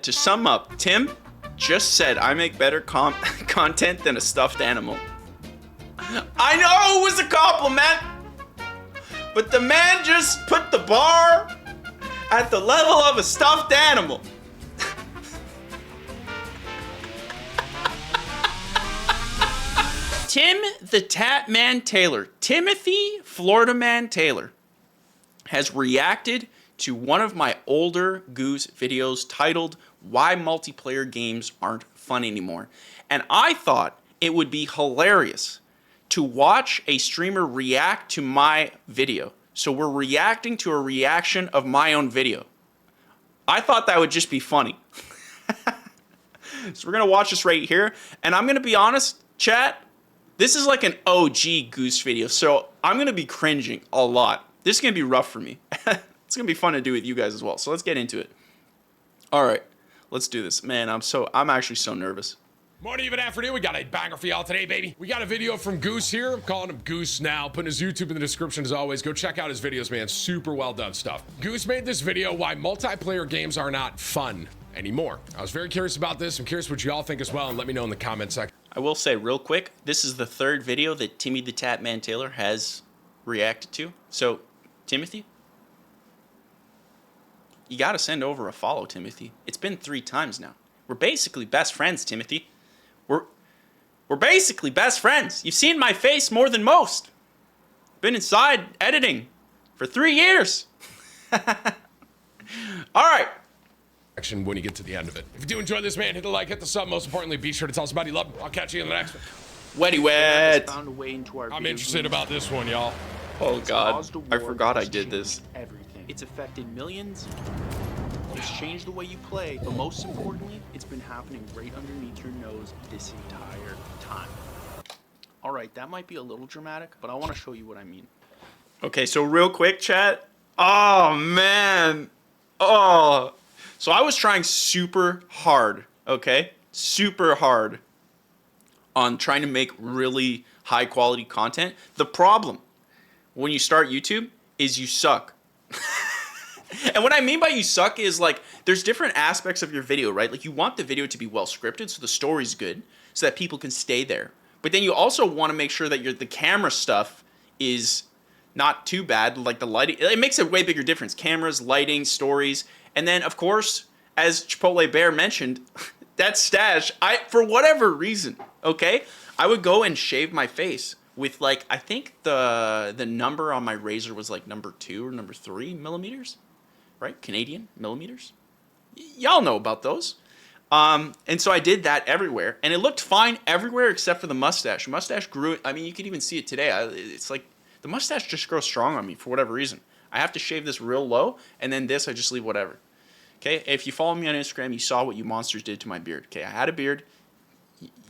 To sum up, Tim just said I make better content than a stuffed animal. I know it was a compliment, but the man just put the bar at the level of a stuffed animal. TimTheTatman Taylor, Timothy Florida Man Taylor, has reacted to one of my older Goose videos titled Why Multiplayer Games Aren't Fun Anymore. And I thought it would be hilarious to watch a streamer react to my video. So we're reacting to a reaction of my own video. I thought that would just be funny. So we're gonna watch this right here. And I'm gonna be honest, chat, this is like an OG Goose video. So I'm gonna be cringing a lot. This is gonna be rough for me. It's gonna be fun to do with you guys as well. So let's get into it. All right, let's do this. Man, I'm actually so nervous. Morning, even afternoon. We got a banger for y'all today, baby. We got a video from Goose here. I'm calling him Goose now. Putting his YouTube in the description as always. Go check out his videos, man. Super well done stuff. Goose made this video why multiplayer games are not fun anymore. I was very curious about this. I'm curious what y'all think as well, and let me know in the comment section. I will say real quick, this is the third video that TimTheTatman Taylor has reacted to. So, Timothy, you gotta send over a follow, Timothy. It's been 3 times now. We're basically best friends, Timothy. We're basically best friends. You've seen my face more than most. Been inside editing for 3 years. All right. Action when you get to the end of it. If you do enjoy this, man, hit the like, hit the sub. Most importantly, be sure to tell somebody you love them. I'll catch you in the next one. Wetty wet. I'm interested about this one, y'all. Oh God, I forgot I did this. Everything. It's affected millions. It's changed the way you play, but most importantly, it's been happening right underneath your nose this entire time. All right, that might be a little dramatic, but I want to show you what I mean. Okay, so real quick, chat. Oh man. Oh. So I was trying super hard, okay? Super hard on trying to make really high quality content. The problem when you start YouTube is you suck. And what I mean by you suck is like there's different aspects of your video, right? Like you want the video to be well scripted so the story's good so that people can stay there. But then you also want to make sure that the camera stuff is not too bad, like the lighting. It makes a way bigger difference. Cameras, lighting, stories. And then of course, as Chipotle Bear mentioned, that stash, for whatever reason, okay, I would go and shave my face with like, I think the number on my razor was like number 2 or number 3 millimeters, right? Canadian millimeters. Y'all know about those. And so I did that everywhere, and it looked fine everywhere except for the mustache. Mustache grew. I mean, you could even see it today. It's like the mustache just grows strong on me for whatever reason. I have to shave this real low, and then this I just leave whatever. Okay, if you follow me on Instagram, you saw what you monsters did to my beard. Okay, I had a beard.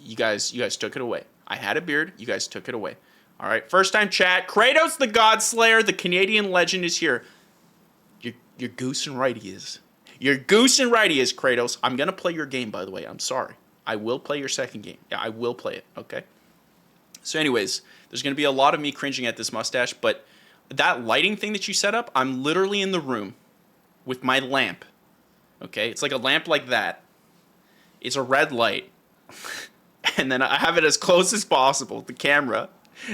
You guys took it away. I had a beard. You guys took it away. All right, first time chat. Kratos the God Slayer, the Canadian legend, is here. Your goose and right he is. Your goose and right he is, Kratos. I'm gonna play your game, by the way. I'm sorry. I will play your second game. Yeah, I will play it. Okay. So, anyways, there's gonna be a lot of me cringing at this mustache, but that lighting thing that you set up, I'm literally in the room with my lamp. Okay, it's like a lamp like that. It's a red light. And then I have it as close as possible, the camera.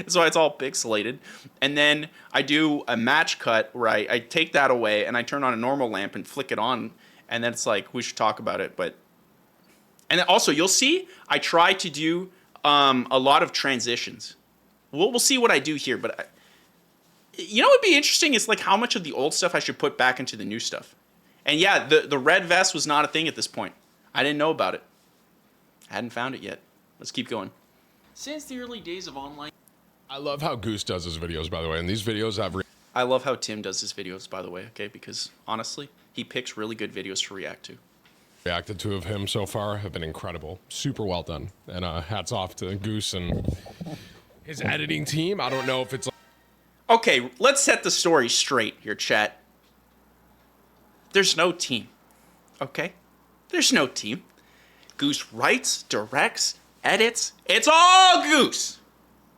So it's all pixelated. And then I do a match cut where I take that away and I turn on a normal lamp and flick it on. And then it's like, we should talk about it. And then also, you'll see, I try to do a lot of transitions. We'll see what I do here. But you know what would be interesting is like how much of the old stuff I should put back into the new stuff. And yeah, the red vest was not a thing at this point. I didn't know about it. I hadn't found it yet. Let's keep going. Since the early days of online... I love how Goose does his videos, by the way, and these videos have... I love how Tim does his videos, by the way, okay? Because, honestly, he picks really good videos to react to. Reacted to of him so far have been incredible. Super well done. And hats off to Goose and his editing team. I don't know if it's... Okay, let's set the story straight here, chat. There's no team, okay? There's no team. Goose writes, directs, edits. It's all Goose.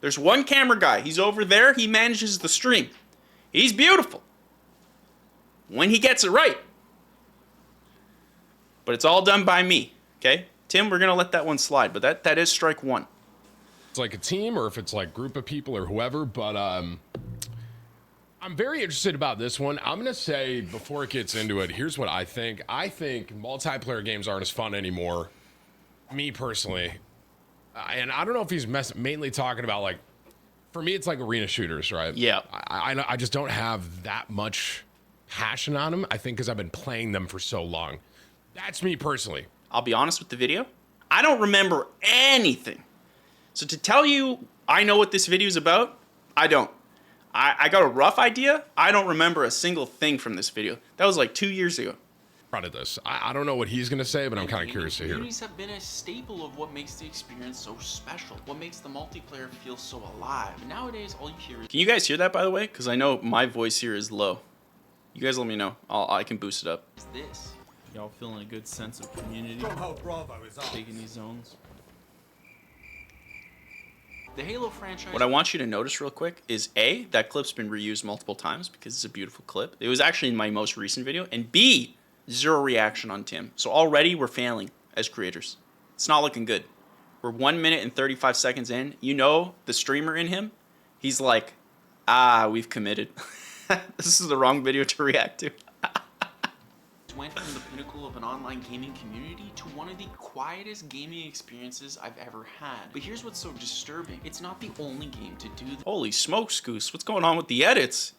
There's one camera guy. He's over there. He manages the stream. He's beautiful when he gets it right. But it's all done by me, okay? Tim, we're going to let that one slide, but that is strike one. It's like a team or if it's like group of people or whoever, but I'm very interested about this one. I'm going to say before it gets into it, here's what I think. I think multiplayer games aren't as fun anymore, me personally. And I don't know if he's mainly talking about like, for me, it's like arena shooters, right? Yeah. I just don't have that much passion on them. I think because I've been playing them for so long. That's me personally. I'll be honest with the video. I don't remember anything. So to tell you I know what this video is about, I don't. I got a rough idea. I don't remember a single thing from this video. That was like 2 years ago. Proud of this. I don't know what he's going to say, but I'm kind of curious to hear. Communities have been a staple of what makes the experience so special, what makes the multiplayer feel so alive. And nowadays, all you hear is... Can you guys hear that, by the way? Because I know my voice here is low. You guys let me know. I can boost it up. Is this. Y'all feeling a good sense of community? Taking these zones. The Halo franchise... What I want you to notice real quick is A, that clip's been reused multiple times because it's a beautiful clip. It was actually in my most recent video. And B, zero reaction on Tim. So already we're failing as creators. It's not looking good. We're 1 minute and 35 seconds in. You know the streamer in him, he's like, we've committed. This is the wrong video to react to. Went from the pinnacle of an online gaming community to one of the quietest gaming experiences I've ever had. But here's what's so disturbing. It's not the only game to do this. Holy smokes, Goose. What's going on with the edits?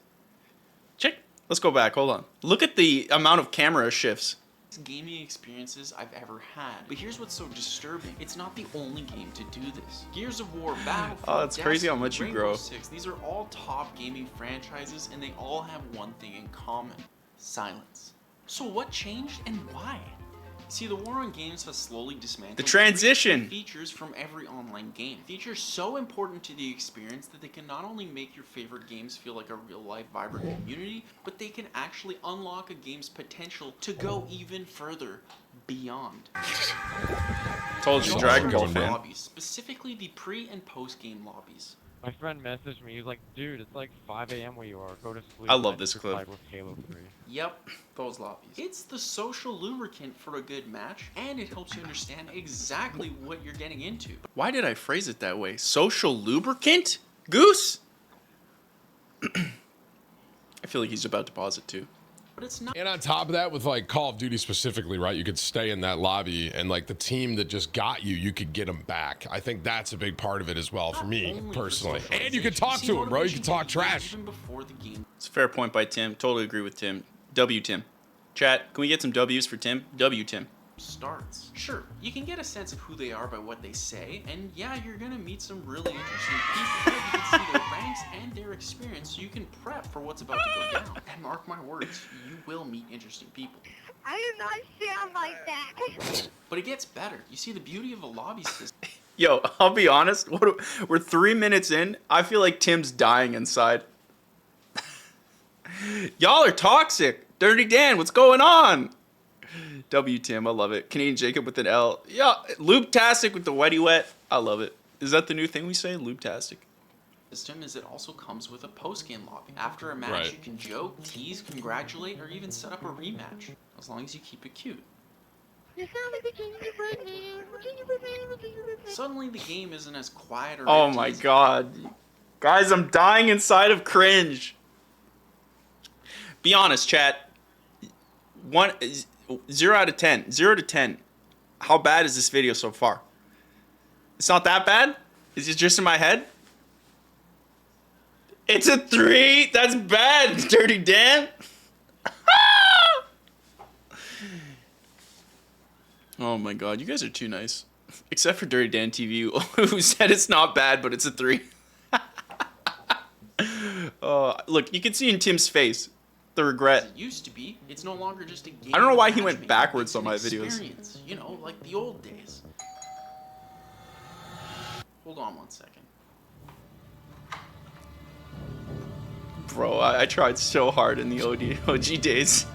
Check. Let's go back. Hold on. Look at the amount of camera shifts. Gaming experiences I've ever had. But here's what's so disturbing. It's not the only game to do this. Gears of War, Battlefield, Oh, it's crazy how much you Rainbow grow. Six, these are all top gaming franchises and they all have one thing in common. Silence. So what changed and why? See, the war on games has slowly dismantled The transition. features from every online game. Features so important to the experience that they can not only make your favorite games feel like a real-life, vibrant community, but they can actually unlock a game's potential to go even further beyond. Told you, Dragon Ball, man. Lobbies, specifically the pre- and post-game lobbies. My friend messaged me, he was like, dude, it's like 5 a.m. where you are, go to sleep. I love and this just clip. fight with Halo 3. Yep, those lobbies. It's the social lubricant for a good match, and it helps you understand exactly what you're getting into. Why did I phrase it that way? Social lubricant? Goose? I feel like he's about to pause it too. But it's not. And on top of that, with like Call of Duty specifically, right? You could stay in that lobby and like the team that just got you, you could get them back. I think that's a big part of it as well for me personally. And you can talk to him, bro. You can talk trash. Even before the game. It's a fair point by Tim. Totally agree with Tim. W Tim. Chat, can we get some W's for Tim? W Tim. Starts. Sure, you can get a sense of who they are by what they say, and yeah, you're gonna meet some really interesting people. You can see their ranks and their experience, so you can prep for what's about to go down. And mark my words, you will meet interesting people. I do not sound like that. But it gets better. You see the beauty of a lobby system. Yo, I'll be honest. We're 3 minutes in. I feel like Tim's dying inside. Y'all are toxic. Dirty Dan, what's going on? W Tim, I love it. Canadian Jacob with an L. Yeah, Lube-tastic with the whitey wet. I love it. Is that the new thing we say? Lube-tastic. System is it also comes with a post-game lobby. After a match, Right. you can joke, tease, congratulate, or even set up a rematch, as long as you keep it cute. You sound like the gingerbread man. Suddenly, the game isn't as quiet or Oh red my teasing. god. Guys, I'm dying inside of cringe. Be honest, chat. 0 out of 10. 0 to 10. How bad is this video so far? It's not that bad? Is it just in my head? It's a 3. That's bad, Dirty Dan. Oh my god, you guys are too nice. Except for Dirty Dan TV, who said it's not bad, but it's a 3. Look, you can see in Tim's face the regret. It used to be. It's no longer just a game. I don't know why of he went matchmaking. backwards It's on an my videos. experience, you know, like the old days. Hold on 1 second. Bro, I tried so hard in the OG days.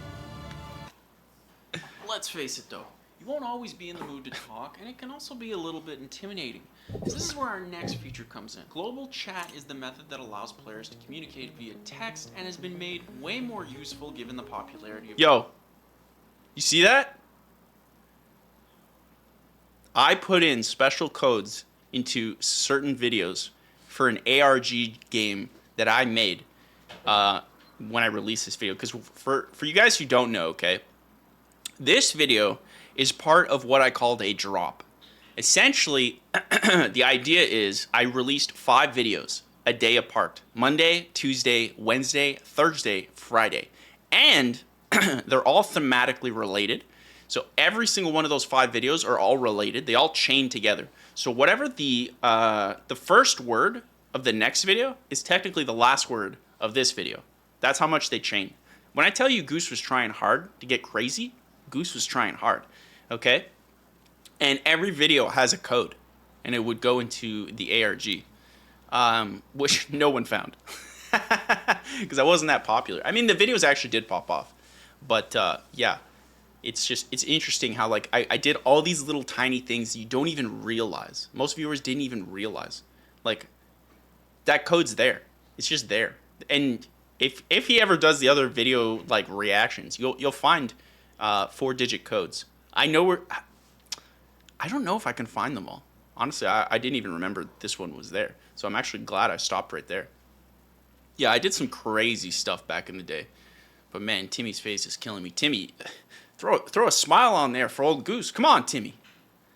Let's face it though, you won't always be in the mood to talk, and it can also be a little bit intimidating. So this is where our next feature comes in. Global chat is the method that allows players to communicate via text and has been made way more useful given the popularity of... Yo, you see that? I put in special codes into certain videos for an ARG game that I made when I released this video. Because for you guys who don't know, okay, this video is part of what I called a drop. Essentially, the idea is I released 5 videos a day apart. Monday, Tuesday, Wednesday, Thursday, Friday. And they're all thematically related. So every single one of those 5 videos are all related. They all chain together. So whatever the first word of the next video is technically the last word of this video. That's how much they chain. When I tell you Goose was trying hard to get crazy, Goose was trying hard, okay? And every video has a code, and it would go into the ARG, which no one found, because I wasn't that popular. I mean, the videos actually did pop off, but yeah, it's interesting how like I did all these little tiny things you don't even realize. Most viewers didn't even realize, like that code's there. It's just there, and if he ever does the other video like reactions, you'll find 4-digit codes. I don't know if I can find them all. Honestly, I didn't even remember this one was there. So I'm actually glad I stopped right there. Yeah, I did some crazy stuff back in the day. But man, Timmy's face is killing me. Timmy, throw a smile on there for old Goose. Come on, Timmy.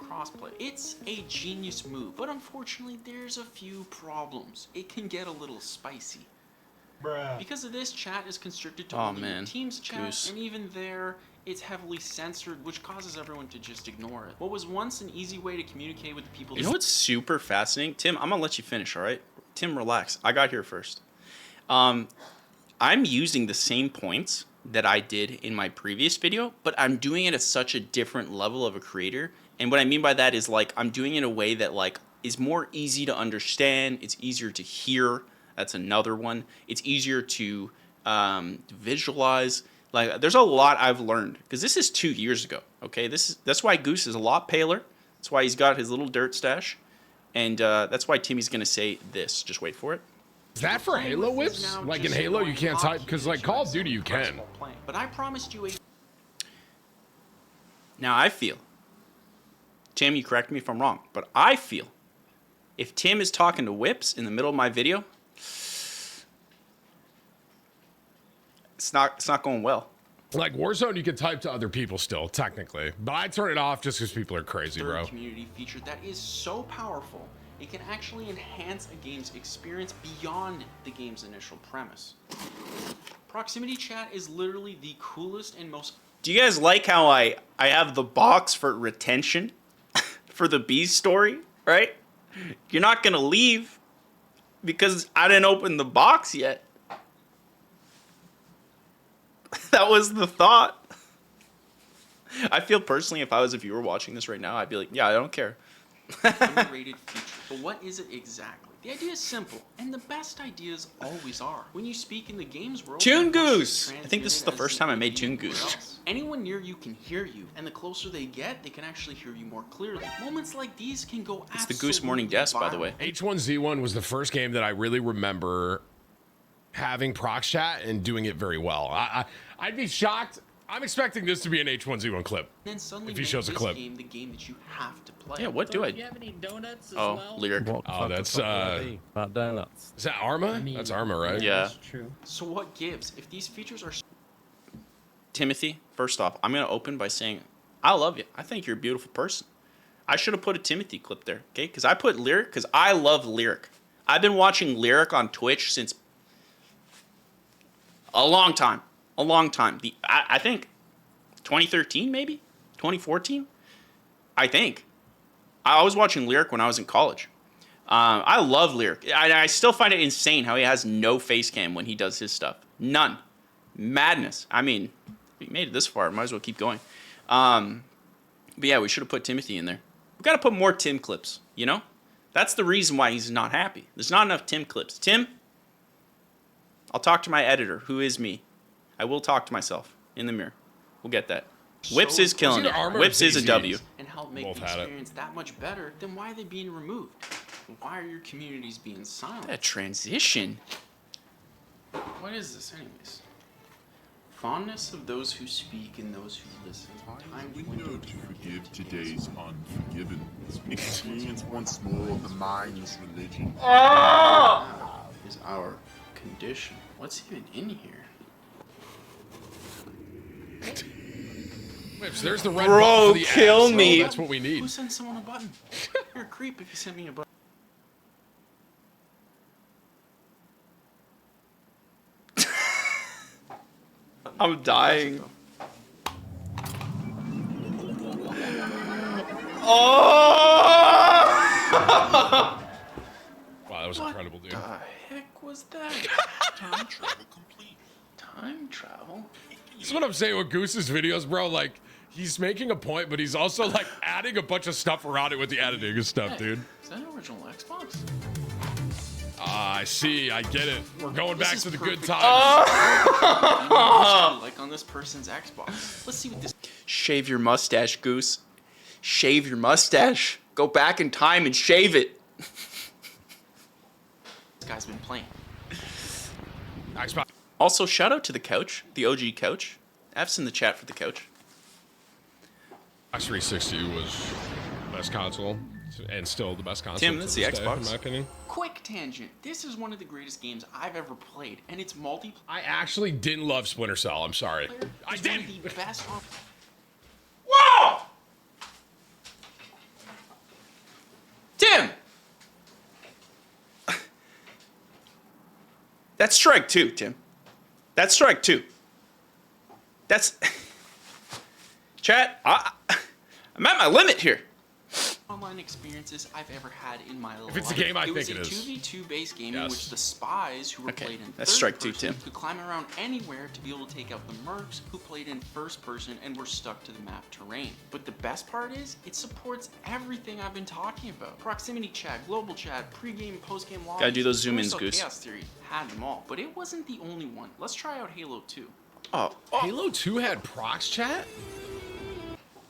Crossplay. It's a genius move, but unfortunately there's a few problems. It can get a little spicy. Because of this, chat is constricted to only your team's chat, Goose. and even there, it's heavily censored, which causes everyone to just ignore it. What was once an easy way to communicate with the people... You know what's super fascinating? Tim, I'm going to let you finish, all right? Tim, relax. I got here first. I'm using the same points that I did in my previous video, but I'm doing it at such a different level of a creator. And what I mean by that is, like, I'm doing it in a way that, like, is more easy to understand. It's easier to hear. That's another one. It's easier to visualize. Like, there's a lot I've learned because this is 2 years ago. Okay, that's why Goose is a lot paler. That's why he's got his little dirt stash, and that's why Timmy's gonna say this. Just wait for it. Is that for Halo Wipz? Like in Halo, you can't type because like Call of Duty, you can. But I promised you a... Now I feel, Tim, you correct me if I'm wrong, but I feel if Tim is talking to Wipz in the middle of my video, it's not going well. Like Warzone, you can type to other people still, technically. But I turn it off just because people are crazy, bro. Community feature that is so powerful, it can actually enhance a game's experience beyond the game's initial premise. Proximity chat is literally the coolest and most... Do you guys like how I have the box for retention for the B story, right? You're not going to leave because I didn't open the box yet. That was the thought. I feel personally, if I was a viewer watching this right now, I'd be like, yeah, I don't care. underrated feature. But what is it exactly? The idea is simple, and the best ideas always are. When you speak in the game's world... Toon Goose! I think this is the first time I made Toon Goose. Anyone near you can hear you, and the closer they get, they can actually hear you more clearly. Moments like these can go It's the Goose Morning desk, by the way. H1Z1 was the first game that I really remember having prox chat and doing it very well. I'd be shocked. I'm expecting this to be an H1Z1 clip. Then suddenly if he shows a clip. The game that you have to play. Yeah, what do I... Do you have any donuts as Oh, well? Lyric. Oh, that's About donuts. is that Arma? I mean, That's Arma, right? Yeah. That's true. So what gives? If these features are... Timothy, first off, I'm going to open by saying, I love you. I think you're a beautiful person. I should have put a Timothy clip there, okay? Because I put Lyric because I love Lyric. I've been watching Lyric on Twitch since a long time. A long time. I think 2013, maybe? 2014? I think. I was watching Lyric when I was in college. I love Lyric. I still find it insane how he has no face cam when he does his stuff. None. Madness. I mean, we made it this far. Might as well keep going. But yeah, we should have put Timothy in there. We've got to put more Tim clips, you know? That's the reason why he's not happy. There's not enough Tim clips. Tim, I'll talk to my editor, who is me. I will talk to myself in the mirror. We'll get that. Wipz is killing it. Wipz is a W. And help make Both the had it. experience that much better, then why are they being removed? Why are your communities being silent? That transition. What is this anyways? Fondness of those who speak and those who listen. Time We dwindled know to forgive today's unforgiven. Experience once more the mind's religion. Is our condition. What's even in here? Wipz, there's the red Bro, button for the kill ads. me. Oh, that's what we need. Who sent someone a button? You're a creep if you sent me a button. I'm dying. Oh! Wow, that was incredible, dude. What the heck was that? Time travel complete. Time travel? That's what I'm saying with Goose's videos, bro. Like, he's making a point, but he's also, like, adding a bunch of stuff around it with the editing and stuff, dude. Is that an original Xbox? Ah, I see. I get it. We're going back is to the good perfect. times. Like on this person's Xbox. Let's see what this Shave your mustache, Goose. Shave your mustache. Go back in time and shave it. guy's been playing. Nice spot. Also, shout out to the couch, the OG couch. F's in the chat for the couch. Xbox 360 was the best console, and still the best console. Tim, to that's this the day, Xbox. in my opinion. Quick tangent. This is one of the greatest games I've ever played, and it's multiplayer. I actually didn't love Splinter Cell. I'm sorry. I It's one didn't. of the best. Whoa! Tim! That's strike two, Tim. That's strike two. That's... Chat, I'm at my limit here. Online experiences I've ever had in my life. If it's a game, I think was it a is. 2v2 based game in Yes. which the spies who were Okay, played in that's third strike two, person Tim. could climb around anywhere to be able to take out the mercs who played in first person and were stuck to the map terrain. But the best part is, it supports everything I've been talking about. Proximity chat, global chat, pre-game and post-game lobbies. Gotta do those zoom-ins, Universal Goose. Chaos Theory had them all, but it wasn't the only one. Let's try out Halo 2. Oh, Halo 2 had prox chat?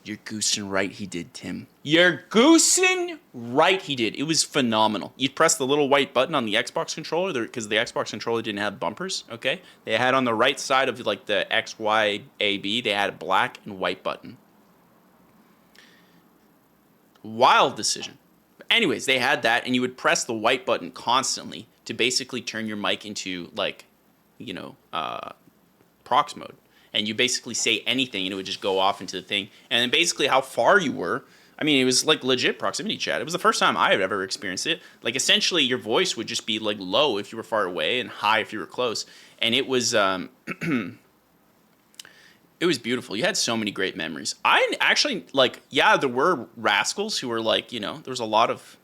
you're goosing right he did, Tim. You're goosing right he did. It was phenomenal. You'd press the little white button on the Xbox controller, because the Xbox controller didn't have bumpers, okay? They had on the right side of like the X, Y, A, B, they had a black and white button. Wild decision. But anyways, they had that, and you would press the white button constantly to basically turn your mic into, like, you know, prox mode. And you basically say anything, and it would just go off into the thing. And then basically how far you were, I mean, it was like legit proximity chat. It was the first time I had ever experienced it. Like, essentially, your voice would just be, like, low if you were far away and high if you were close. And it was, it was beautiful. You had so many great memories. I actually, like, yeah, there were rascals who were, like, you know, there was a lot of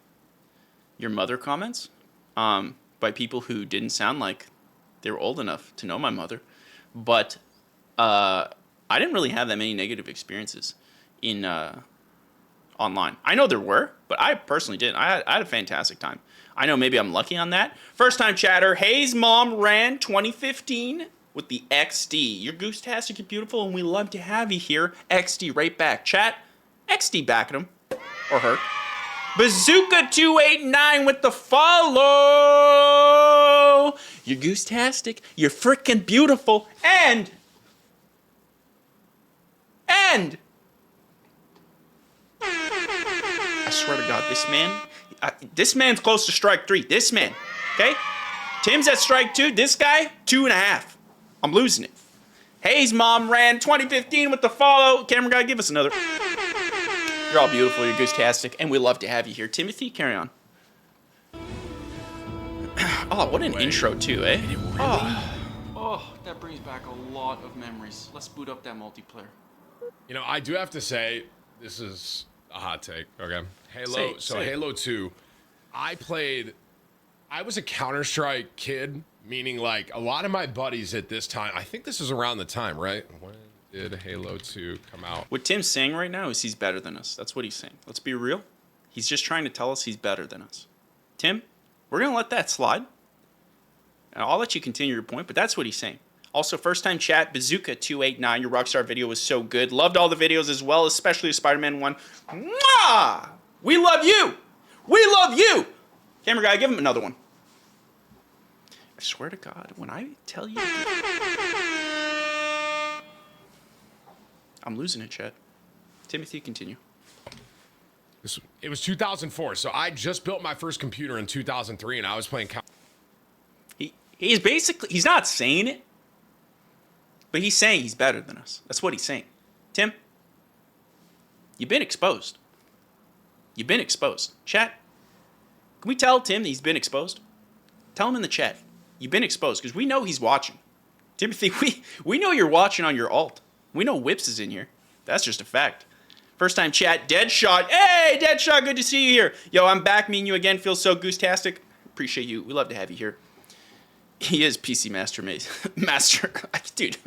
your mother comments by people who didn't sound like they were old enough to know my mother. But I didn't really have that many negative experiences in online. I know there were, but I personally didn't. I had a fantastic time. I know maybe I'm lucky on that. First time chatter, Hayes Mom ran 2015 with the XD. You're goose-tastic, you're beautiful, and we love to have you here. XD right back. Chat, XD back at him. Or her. Bazooka289 with the follow. You're goose-tastic, you're freaking beautiful, and I swear to God, this man's close to strike 3. This man, okay? Tim's at strike 2. This guy, 2.5. I'm losing it. Hayes Mom ran 2015 with the follow. Camera guy, give us another. You're all beautiful. You're goose-tastic, and we love to have you here. Timothy, carry on. Oh, what an intro too, eh? Oh, that brings back a lot of memories. Let's boot up that multiplayer. You know, I do have to say, this is a hot take, okay? Say it. Halo 2, I was a Counter-Strike kid, meaning like a lot of my buddies at this time, I think this is around the time, right? When did Halo 2 come out? What Tim's saying right now is he's better than us. That's what he's saying. Let's be real. He's just trying to tell us he's better than us. Tim, we're going to let that slide. And I'll let you continue your point, but that's what he's saying. Also, first time chat, Bazooka289, your Rockstar video was so good. Loved all the videos as well, especially the Spider-Man one. Mwah! We love you! We love you! Camera guy, give him another one. I swear to God, when I tell you... I'm losing it, Chet. Timothy, continue. It was 2004, so I just built my first computer in 2003, and I was playing. He's basically, he's not saying it, but he's saying he's better than us. That's what he's saying. Tim, you've been exposed. You've been exposed. Chat, can we tell Tim that he's been exposed? Tell him in the chat. You've been exposed, because we know he's watching. Timothy, we know you're watching on your alt. We know Wipz is in here. That's just a fact. First time chat, Deadshot. Hey, Deadshot, good to see you here. Yo, I'm back. Me and you again. Feels so goose-tastic. Appreciate you. We love to have you here. He is PC Master Master. Dude,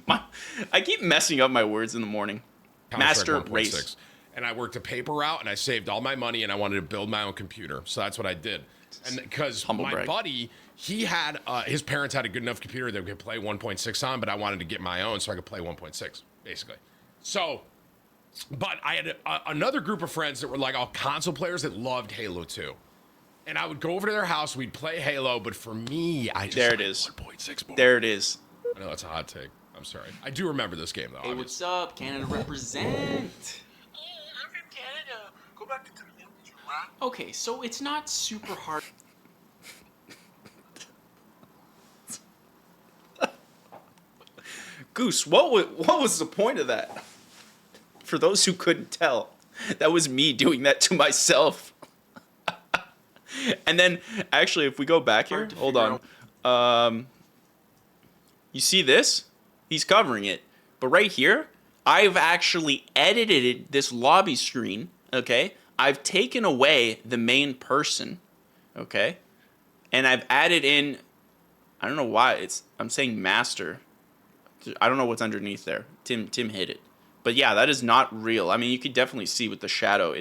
I keep messing up my words in the morning. Master Race. And I worked a paper route, and I saved all my money, and I wanted to build my own computer. So that's what I did. And because my buddy, he had, his parents had a good enough computer that we could play 1.6 on, but I wanted to get my own so I could play 1.6, basically. So, but I had another group of friends that were like all console players that loved Halo 2. And I would go over to their house, we'd play Halo, but for me, I just there it is. 1.6 more. There it is. I know that's a hot take. I'm sorry. I do remember this game, though. Hey, what's up? Canada represent. I'm from Canada. Go back to Canada. Okay, so it's not super hard. Goose, what was the point of that? For those who couldn't tell, that was me doing that to myself. And then, actually, if we go back here, hold on. You see this? He's covering it. But right here, I've actually edited this lobby screen, okay? I've taken away the main person, okay? And I've added in, I don't know why, I'm saying master. I don't know what's underneath there. Tim hit it. But yeah, that is not real. I mean, you could definitely see with the shadow,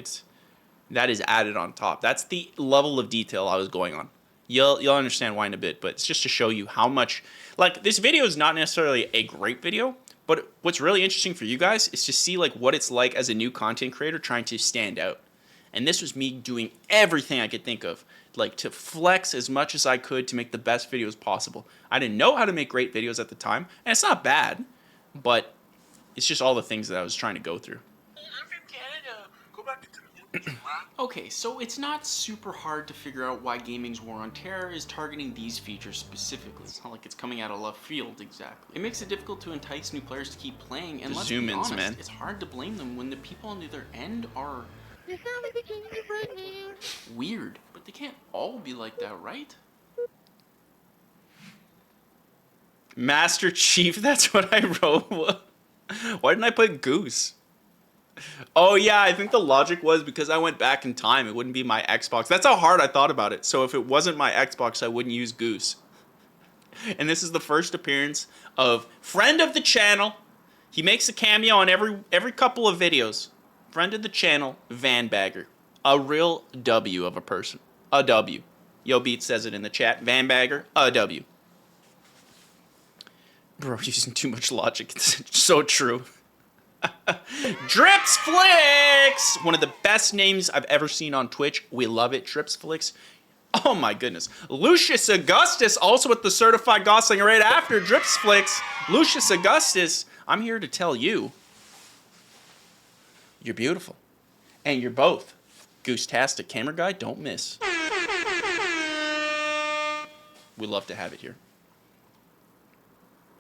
that is added on top. That's the level of detail I was going on. You'll understand why in a bit, but it's just to show you how much, like, this video is not necessarily a great video, but what's really interesting for you guys is to see like what it's like as a new content creator trying to stand out. And this was me doing everything I could think of, like to flex as much as I could to make the best videos possible. I didn't know how to make great videos at the time, and it's not bad, but it's just all the things that I was trying to go through. I'm from Canada. Go back to Canada. Okay, so it's not super hard to figure out why Gaming's War on Terror is targeting these features specifically. It's not like it's coming out of left field exactly. It makes it difficult to entice new players to keep playing, and let's be honest, man. It's hard to blame them when the people on the other end are weird. But they can't all be like that, right? Master Chief, that's what I wrote. Why didn't I put Goose? Oh yeah, I think the logic was because I went back in time, it wouldn't be my Xbox. That's how hard I thought about it. So if it wasn't my Xbox, I wouldn't use Goose. And this is the first appearance of friend of the channel. He makes a cameo on every couple of videos. Friend of the channel, Van Bagger. A real W of a person. A W. Yo Beat says it in the chat. Van Bagger, a W. Bro, using too much logic. It's so true. Drips Flicks! One of the best names I've ever seen on Twitch. We love it. Drips Flicks. Oh my goodness. Lucius Augustus, also with the certified Gosling right after Drips Flicks. Lucius Augustus, I'm here to tell you, you're beautiful. And you're both. Goose-tastic. Camera guy, don't miss. We love to have it here.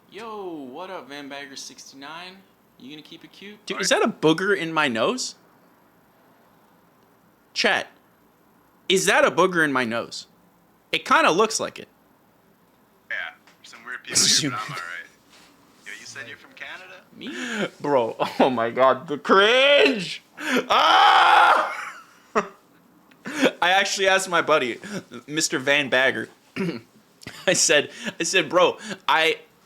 Yo, what up, Van Bagger 69? You gonna keep it cute? Dude, is that a booger in my nose? Chat, is that a booger in my nose? It kind of looks like it. Yeah, some weird people here, but I'm alright. Yo, you said you're from Canada? Me? Bro, oh my god, the cringe! Ah! I actually asked my buddy, Mr. Van Bagger, I said, bro,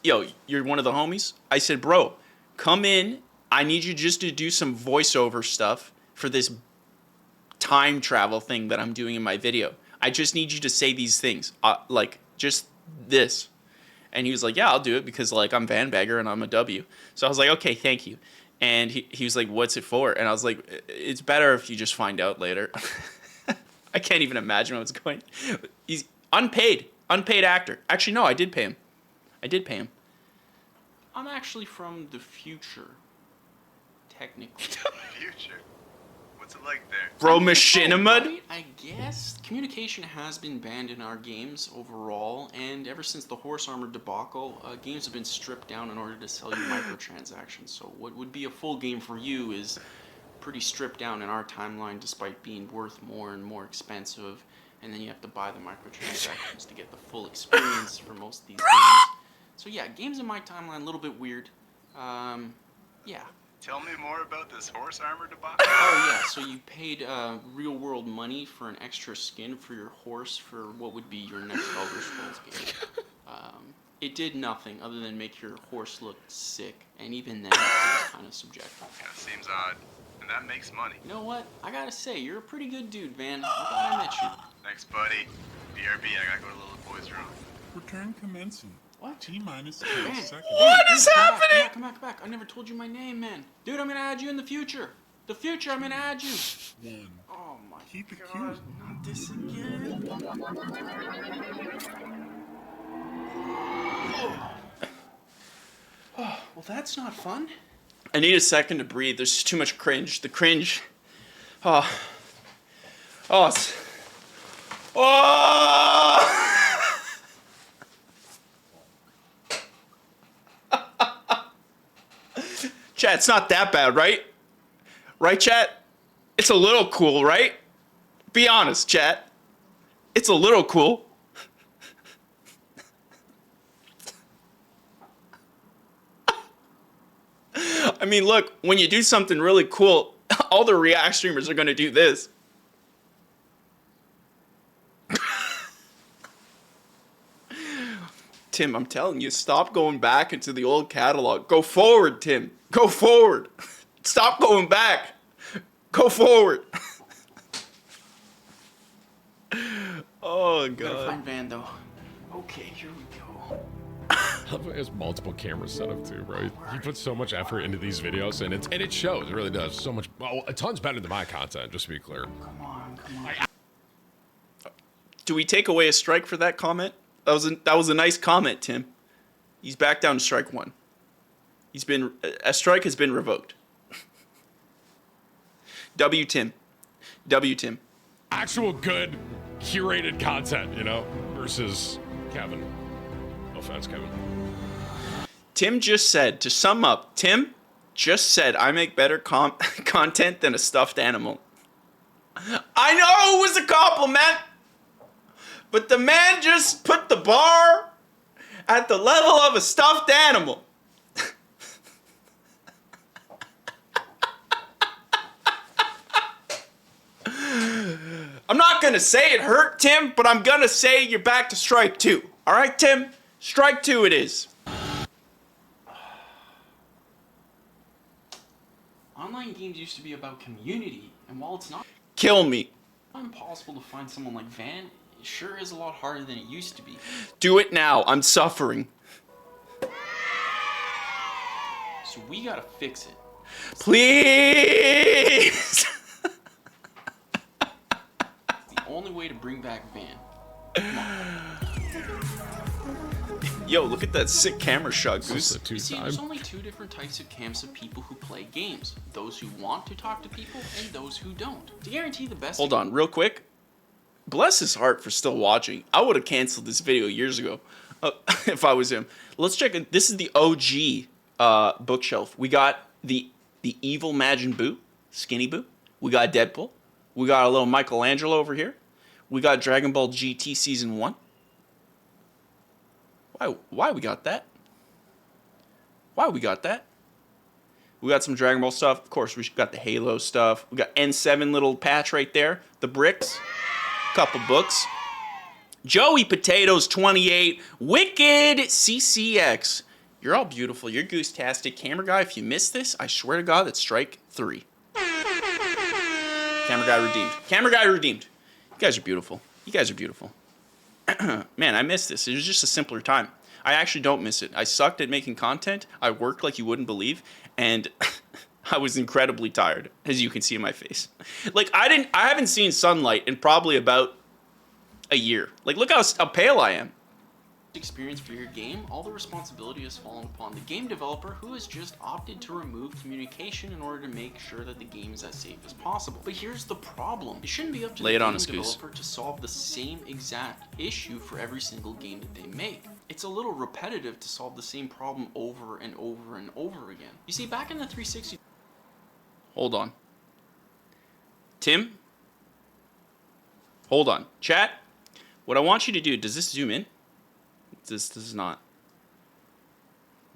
yo, you're one of the homies? I said, bro, come in. I need you just to do some voiceover stuff for this time travel thing that I'm doing in my video. I just need you to say these things, like just this. And he was like, yeah, I'll do it because like I'm Van Bagger and I'm a W. So I was like, okay, thank you. And he was like, what's it for? And I was like, it's better if you just find out later. I can't even imagine what's going. He's unpaid actor. Actually, no, I did pay him. I'm actually from the future. technically. Future. What's it like there? Bro, I mean, machinima? right, I guess communication has been banned in our games overall, and ever since the horse armor debacle, games have been stripped down in order to sell you microtransactions. So what would be a full game for you is pretty stripped down in our timeline, despite being worth more and more expensive. And then you have to buy the microtransactions to get the full experience for most of these games. So yeah, games in my timeline a little bit weird. Yeah. Tell me more about this horse armor debacle. Oh yeah, so you paid real world money for an extra skin for your horse for what would be your next Elder Scrolls game. It did nothing other than make your horse look sick, and even then, it was kind of subjective. Yeah, seems odd. And that makes money. You know what? I gotta say, you're a pretty good dude, Van. I'm glad I met you. Thanks, buddy. BRB, I gotta go to the little boy's room. Return commencing. What? T-minus 10 Man, seconds. What is come happening? Come back. I never told you my name, man. Dude, I'm gonna add you in the future. The future, I'm gonna add you. 1. Oh my Keep it god, cute. not this again. Oh, well, that's not fun. I need a second to breathe. There's just too much cringe. The cringe. Oh. Oh. Oh. Chat, it's not that bad, right? Right, chat? It's a little cool, right? Be honest, chat. It's a little cool. I mean, look, when you do something really cool, all the React streamers are going to do this. Tim, I'm telling you, stop going back into the old catalog. Go forward, Tim. Go forward. Stop going back. Go forward. Oh, Gotta God. find Van, though. Okay, here we go. I love how he has multiple cameras set up too, bro. He puts so much effort into these videos, and it shows. It really does. So much. Well, a ton's better than my content, just to be clear. Come on. Do we take away a strike for that comment? That was a nice comment, Tim. He's back down to strike one. A strike has been revoked. W Tim. W Tim. Actual good, curated content, you know, versus Kevin. No offense, Kevin. Tim just said, to sum up, Tim just said I make better content than a stuffed animal. I know it was a compliment, but the man just put the bar at the level of a stuffed animal. I'm not going to say it hurt, Tim, but I'm going to say you're back to strike two. All right, Tim? Strike two it is. Online games used to be about community, and while it's not Kill me. impossible to find someone like Van, it sure is a lot harder than it used to be. Do it now. I'm suffering. So we gotta fix it. Please. The only way to bring back Van. Come on. Yo, look at that sick camera shot, This Goose. is a You see, two-time. there's only two different types of camps of people who play games. Those who want to talk to people, and those who don't. To guarantee the best... Hold on, real quick. Bless his heart for still watching. I would have canceled this video years ago if I was him. Let's check it. This is the OG bookshelf. We got the evil Majin Buu, Skinny Buu. We got Deadpool. We got a little Michelangelo over here. We got Dragon Ball GT Season 1. Why we got that? Why we got that? We got some Dragon Ball stuff. Of course, we got the Halo stuff. We got N7 little patch right there. The bricks. Couple books. Joey Potatoes 28. Wicked CCX. You're all beautiful. You're goose-tastic. Camera guy, if you missed this, I swear to God, that's strike 3. Camera guy redeemed. Camera guy redeemed. You guys are beautiful. You guys are beautiful. Man, I missed this. It was just a simpler time. I actually don't miss it. I sucked at making content. I worked like you wouldn't believe, and I was incredibly tired, as you can see in my face. Like I haven't seen sunlight in probably about a year. Like look how pale I am. experience for your game, all the responsibility has fallen upon the game developer, who has just opted to remove communication in order to make sure that the game is as safe as possible. But here's the problem. It shouldn't be up to the game developer to solve the same exact issue for every single game that they make. It's a little repetitive to solve the same problem over and over and over again. You see, back in the 360... Hold on. Tim? Hold on. Chat, what I want you to do, does this zoom in? This is not.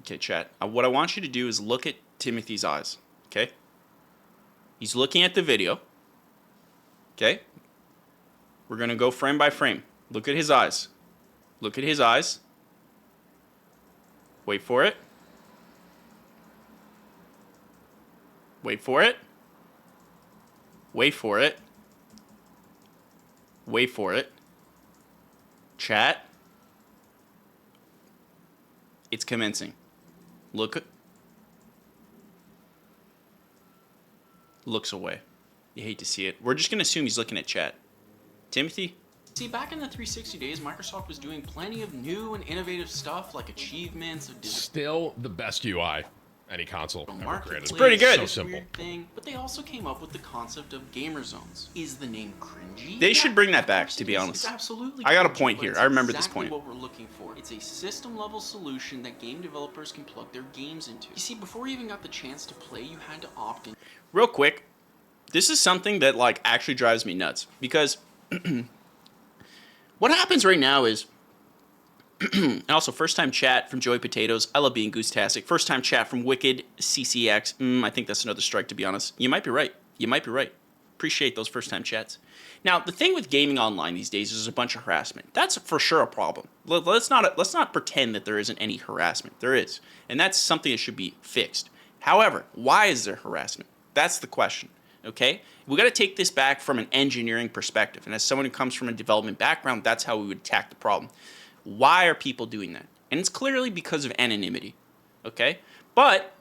Okay, chat. What I want you to do is look at Timothy's eyes, okay? He's looking at the video, okay? We're going to go frame by frame. Look at his eyes. Look at his eyes. Wait for it. Wait for it. Wait for it. Wait for it. Chat. It's commencing. Looks away. You hate to see it. We're just going to assume he's looking at chat. Timothy? See, back in the 360 days, Microsoft was doing plenty of new and innovative stuff like achievements. Still the best UI any console ever created. It's pretty good. So simple. But they also came up with the concept of gamer zones. Is the name cringy? They should bring that back, to be honest. It's absolutely I got a cringy, point but here. it's I remember this exactly point. What we're looking for. It's a system-level solution that game developers can plug their games into. You see, before you even got the chance to play, you had to opt in. Real quick, this is something that like actually drives me nuts because what happens right now is, and also first time chat from Joey Potatoes. I love being Goose-tastic. First time chat from Wicked CCX. I think that's another strike, to be honest. You might be right. You might be right. Appreciate those first time chats. Now, the thing with gaming online these days is there's a bunch of harassment. That's for sure a problem. Let's not pretend that there isn't any harassment. There is. And that's something that should be fixed. However, why is there harassment? That's the question. Okay? We got to take this back from an engineering perspective. And as someone who comes from a development background, that's how we would attack the problem. Why are people doing that? And it's clearly because of anonymity. Okay? But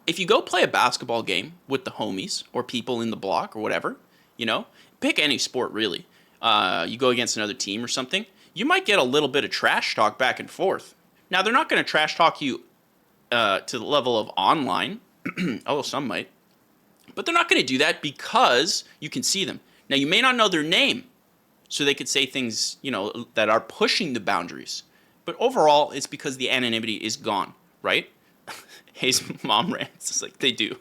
if you go play a basketball game with the homies or people in the block or whatever, you know, pick any sport really. You go against another team or something, you might get a little bit of trash talk back and forth. Now, they're not going to trash talk you to the level of online, although some might. But they're not going to do that because you can see them. Now, you may not know their name, so they could say things, you know, that are pushing the boundaries. But overall, it's because the anonymity is gone, right? Hayes' mom rants. It's like, they do.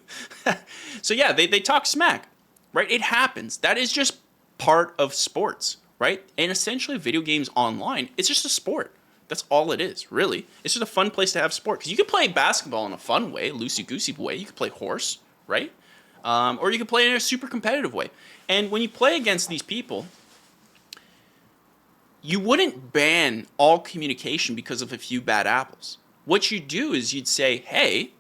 So yeah, they talk smack, right? It happens. That is just part of sports, right? And essentially video games online, it's just a sport. That's all it is, really. It's just a fun place to have sport. Because you can play basketball in a fun way, loosey-goosey way. You can play horse, right? Or you can play in a super competitive way. And when you play against these people, you wouldn't ban all communication because of a few bad apples. What you do is you'd say, hey,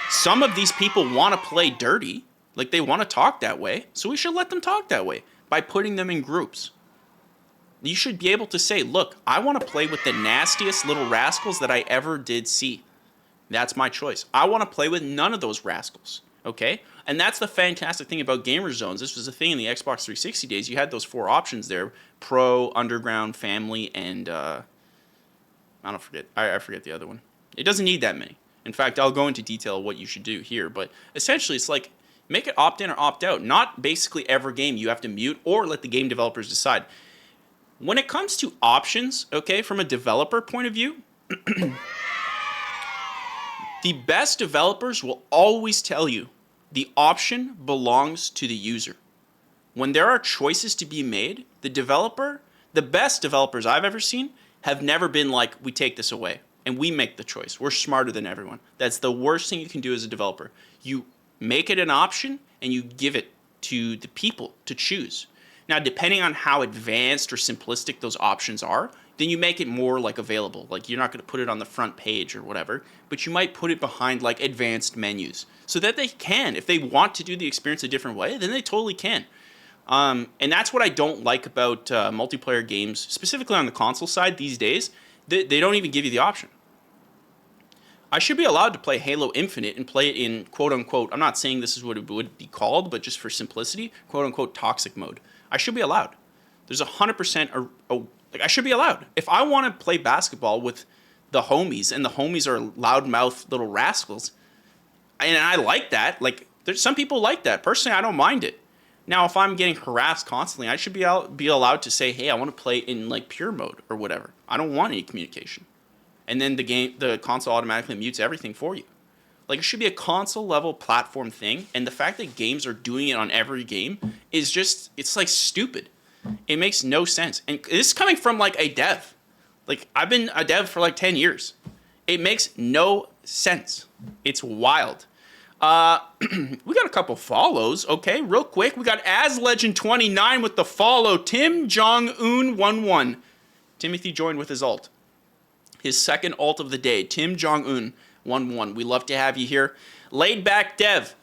some of these people want to play dirty, like they want to talk that way, so we should let them talk that way by putting them in groups. You should be able to say, look, I want to play with the nastiest little rascals that I ever did see. That's my choice. I want to play with none of those rascals, okay? And that's the fantastic thing about gamer zones. This was a thing in the Xbox 360 days. You had those 4 options there: Pro, Underground, Family, and I forget the other one. It doesn't need that many. In fact, I'll go into detail of what you should do here. But essentially, it's like make it opt in or opt out. Not basically every game you have to mute or let the game developers decide. When it comes to options, okay, from a developer point of view, the best developers will always tell you the option belongs to the user. When there are choices to be made, the best developers I've ever seen have never been like, we take this away and we make the choice. We're smarter than everyone. That's the worst thing you can do as a developer. You make it an option and you give it to the people to choose. Now, depending on how advanced or simplistic those options are, then you make it more like available. Like you're not going to put it on the front page or whatever, but you might put it behind like advanced menus so that they can, if they want to do the experience a different way, then they totally can. And that's what I don't like about multiplayer games, specifically on the console side these days. They don't even give you the option. I should be allowed to play Halo Infinite and play it in quote-unquote, I'm not saying this is what it would be called, but just for simplicity, quote-unquote toxic mode. I should be allowed. There's 100% Like, I should be allowed. If I want to play basketball with the homies, and the homies are loudmouth little rascals, and I like that. Like, there's some people like that. Personally, I don't mind it. Now, if I'm getting harassed constantly, I should be allowed to say, hey, I want to play in, like, pure mode or whatever. I don't want any communication. And then the console automatically mutes everything for you. Like, it should be a console-level platform thing, and the fact that games are doing it on every game is just, it's, like, stupid. It makes no sense. And this is coming from, like, a dev. Like, I've been a dev for, like, 10 years. It makes no sense. It's wild. We got a couple follows, okay, real quick. We got AsLegend29 with the follow. Tim Jong-un 11. Timothy joined with his alt. His second alt of the day. Tim Jong-un 11. We love to have you here. Laid Back Dev.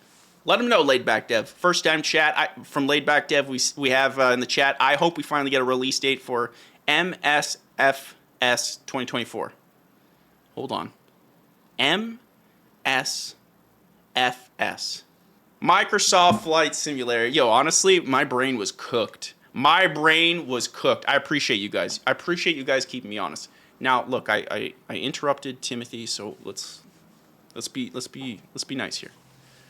Let him know, Laid Back Dev. First time chat from Laid Back Dev we have in the chat. I hope we finally get a release date for MSFS 2024. Hold on. MSFS. Microsoft Flight Simulator. Yo, honestly, my brain was cooked. My brain was cooked. I appreciate you guys. I appreciate you guys keeping me honest. Now, look, I interrupted Timothy, so let's be nice here.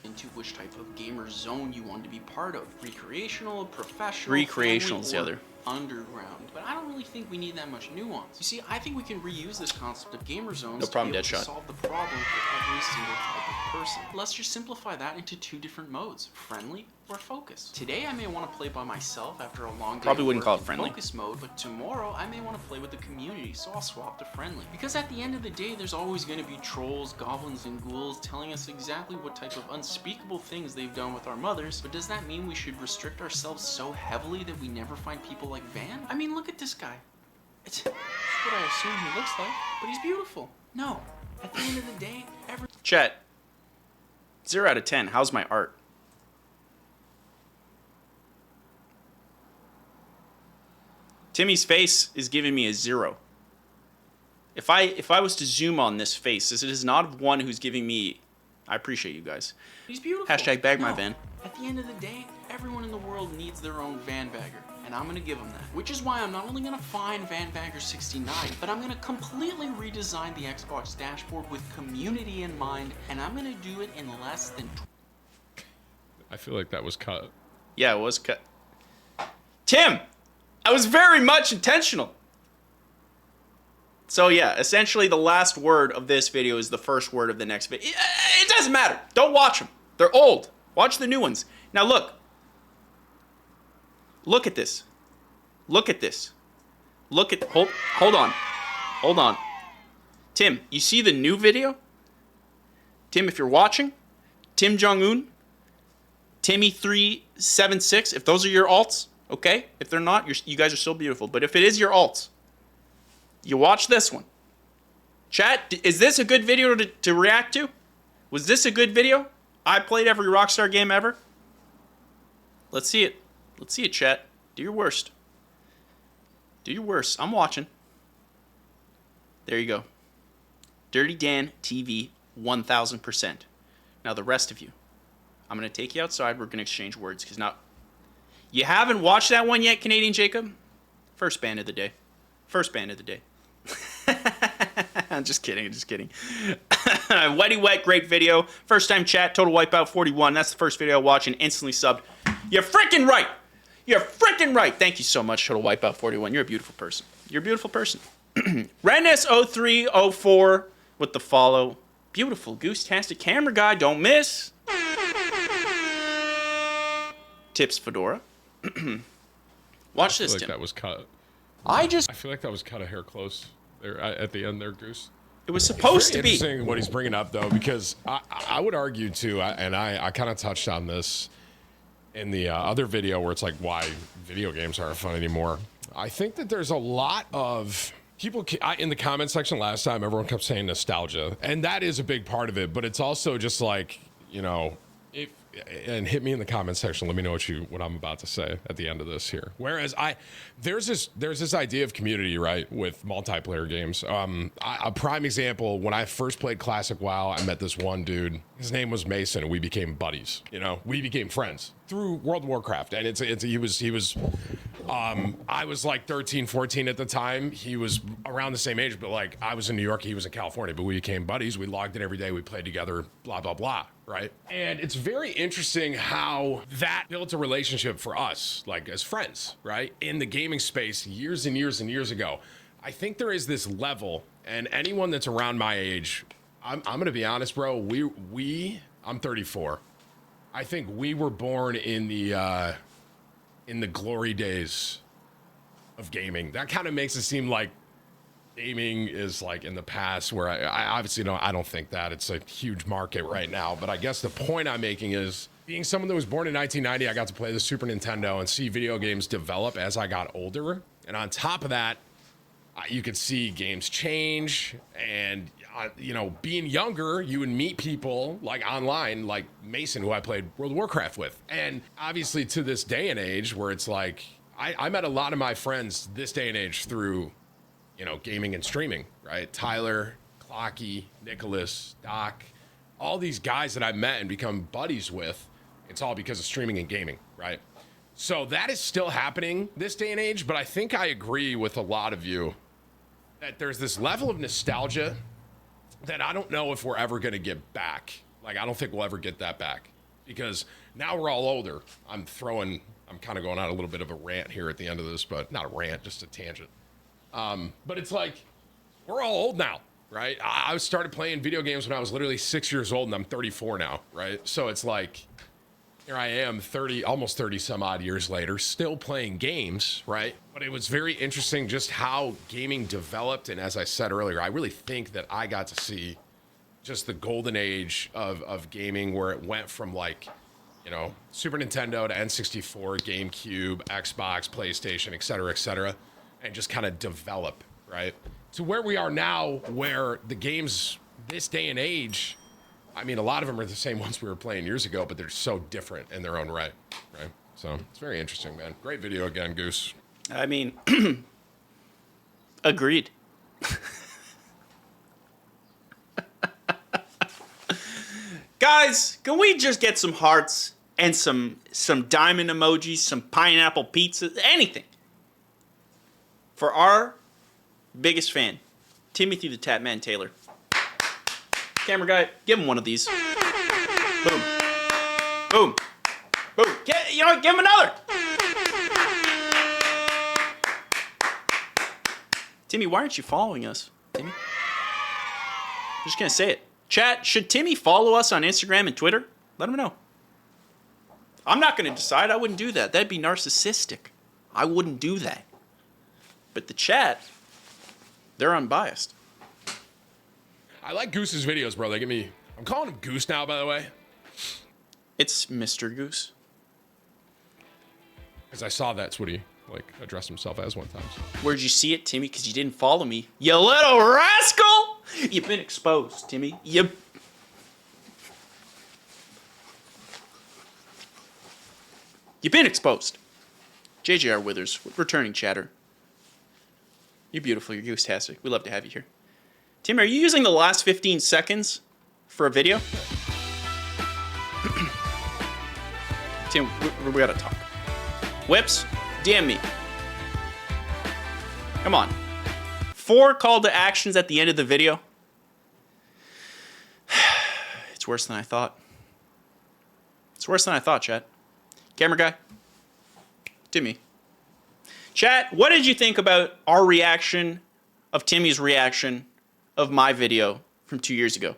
Into which type of gamer zone you want to be part of. Recreational, professional, recreational is the other. Underground. But I don't really think we need that much nuance. You see, I think we can reuse this concept of gamer zones no problem, to be able Deadshot. to solve the problem for every single type of person. Let's just simplify that into two different modes, friendly or focused. Today I may want to play by myself after a long day. Probably of wouldn't work call it in friendly. Focus mode, but tomorrow I may want to play with the community, so I'll swap to friendly. Because at the end of the day, there's always going to be trolls, goblins, and ghouls telling us exactly what type of unspeakable things they've done with our mothers. But does that mean we should restrict ourselves so heavily that we never find people like Van? I mean, look at this guy. It's what I assume he looks like, but he's beautiful. No, at the end of the day, Chat. 0 out of 10. How's my art? Timmy's face is giving me a 0. If I was to zoom on this face, it is not of one who's giving me. I appreciate you guys. He's beautiful. Hashtag bag my van. At the end of the day, everyone in the world needs their own van bagger, and I'm gonna give them that. Which is why I'm not only gonna find Van Bagger 69, but I'm gonna completely redesign the Xbox dashboard with community in mind, and I'm gonna do it in less than. I feel like that was cut. Yeah, it was cut. Tim, I was very much intentional. So yeah, essentially the last word of this video is the first word of the next video. It doesn't matter. Don't watch them. They're old. Watch the new ones. Now look. Look at this. Look at this. Look at, hold on. Hold on. Tim, you see the new video? Tim, if you're watching, Tim Jong-un, Timmy376, if those are your alts, okay? If they're not, you guys are still beautiful. But if it is your alts, you watch this one. Chat, is this a good video to react to? Was this a good video? I played every Rockstar game ever. Let's see it. Let's see it, chat. Do your worst. Do your worst. I'm watching. There you go. Dirty Dan TV, 1000%. Now the rest of you, I'm going to take you outside. We're going to exchange words. Because now, you haven't watched that one yet, Canadian Jacob? First ban of the day. First ban of the day. I'm just kidding. I'm just kidding. Wetty Wet, great video. First time chat, Total Wipeout 41. That's the first video I watched and instantly subbed. You're freaking right. You're freaking right. Thank you so much, Total Wipeout 41. You're a beautiful person. You're a beautiful person. Rennis0304 with the follow. Beautiful. Goose-tastic camera guy. Don't miss. Tips Fedora. Watch this, Tim. That was cut. I feel like that was cut a hair close there at the end there, Goose. It was supposed to be. Interesting what he's bringing up though, because I would argue too, and I kind of touched on this in the other video where it's like why video games aren't fun anymore. I think that there's a lot of people in the comment section last time. Everyone kept saying nostalgia, and that is a big part of it. But it's also just like, you know, and hit me in the comment section. Let me know what I'm about to say at the end of this here. Whereas there's this idea of community, right, with multiplayer games. A prime example, when I first played Classic WoW, I met this one dude. His name was Mason, and we became buddies. You know, we became friends through World of Warcraft, and he was I was like 13, 14 at the time. He was around the same age, but like I was in New York, he was in California, but we became buddies. We logged in every day, we played together, blah, blah, blah, right? And it's very interesting how that built a relationship for us, like as friends, right? In the gaming space years and years and years ago. I think there is this level, and anyone that's around my age, I'm gonna be honest, bro, I'm 34. I think we were born in the glory days of gaming. That kind of makes it seem like gaming is like in the past, where I obviously I don't think that. It's a huge market right now. But I guess the point I'm making is, being someone that was born in 1990, I got to play the Super Nintendo and see video games develop as I got older. And on top of that, you could see games change, and being younger, you would meet people like online, like Mason, who I played World of Warcraft with. And obviously to this day and age, where it's like, I met a lot of my friends this day and age through, gaming and streaming, right? Tyler, Clocky, Nicholas, Doc, all these guys that I met and become buddies with, it's all because of streaming and gaming, right? So that is still happening this day and age, but I think I agree with a lot of you that there's this level of nostalgia that I don't know if we're ever going to get back. Like, I don't think we'll ever get that back, because now we're all older. I'm kind of going on a little bit of a rant here at the end of this, but not a rant, just a tangent. But it's like, we're all old now, right? I started playing video games when I was literally 6 years old, and I'm 34 now, right? So it's like, here I am, almost 30 some odd years later, still playing games, right? But it was very interesting just how gaming developed. And as I said earlier, I really think that I got to see just the golden age of gaming, where it went from like, Super Nintendo to N64, GameCube, Xbox, PlayStation, et cetera, and just kind of develop, right? To where we are now, where the games this day and age, I mean, a lot of them are the same ones we were playing years ago, but they're so different in their own right? So it's very interesting, man. Great video again, Goose. I mean, agreed. Guys, can we just get some hearts and some diamond emojis, some pineapple pizzas, anything, for our biggest fan, Timothy the Tatman Taylor. Camera guy, give him one of these. Boom. Boom. Boom. Give him another. Timmy, why aren't you following us? Timmy? I'm just going to say it. Chat, should Timmy follow us on Instagram and Twitter? Let him know. I'm not going to decide. I wouldn't do that. That'd be narcissistic. I wouldn't do that. But the chat, they're unbiased. I like Goose's videos, bro. I'm calling him Goose now, by the way. It's Mr. Goose. Because I saw that's what he addressed himself as one time. Where'd you see it, Timmy? Because you didn't follow me. You little rascal! You've been exposed, Timmy. You've been exposed. JJR Withers, returning chatter. You're beautiful. You're goose-tastic. We love to have you here. Tim, are you using the last 15 seconds for a video? Tim, we gotta talk. Wipz, DM me. Come on. 4 call to actions at the end of the video. It's worse than I thought. It's worse than I thought, chat. Camera guy, to me. Chat, what did you think about our reaction, of Timmy's reaction, of my video from 2 years ago?